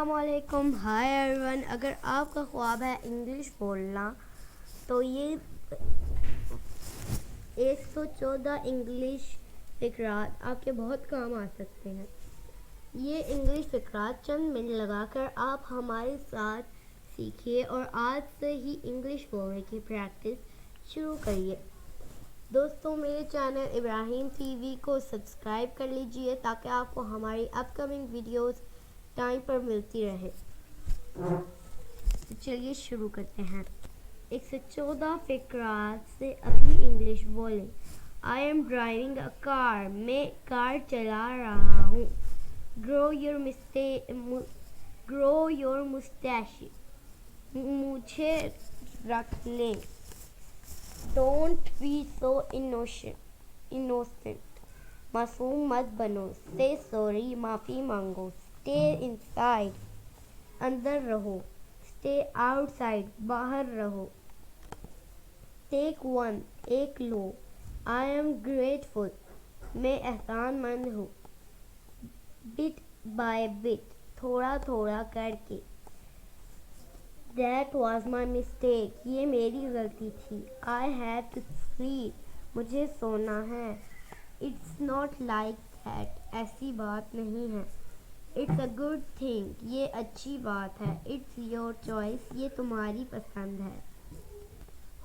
السلام علیکم. High everyone. اگر آپ کا خواب ہے انگلش بولنا تو یہ 114 انگلش فقرات آپ کے بہت کام آ سکتے ہیں. یہ انگلش فقرات چند منٹ لگا کر آپ ہمارے ساتھ سیکھیے اور آج سے ہی انگلش بولنے کی پریکٹس شروع کریے. دوستوں، میرے چینل ابراہیم ٹی وی کو سبسکرائب کر لیجئے تاکہ آپ کو ہماری اپ کمنگ ویڈیوز ٹائم پر ملتی رہے. تو چلیے شروع کرتے ہیں. 114 فقرات سے ابھی انگلش بولیں. I am driving a car. میں کار چلا رہا ہوں. Grow your mustache. مجھے رکھ لیں. Don't be so innocent. معصوم مت بنو. Say sorry. معافی مانگو. Stay inside. اندر رہو. Stay outside. باہر رہو. Take one. ایک لو. I am grateful. میں احسان مند ہوں. Bit by bit. تھوڑا تھوڑا کر کے. That was my mistake. یہ میری غلطی تھی. I had to sleep. مجھے سونا ہے. It's not like that. ایسی بات نہیں ہے. It's a good thing. یہ اچھی بات ہے. It's your choice. یہ تمہاری پسند ہے.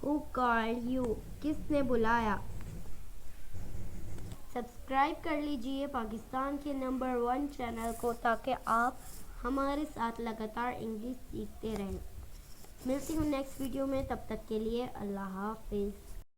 Who called you? کس نے بلایا؟ سبسکرائب کر لیجئے پاکستان کے نمبر 1 چینل کو تاکہ آپ ہمارے ساتھ لگاتار انگلش سیکھتے رہیں. ملتی ہوں نیکسٹ ویڈیو میں. تب تک کے لیے اللہ حافظ.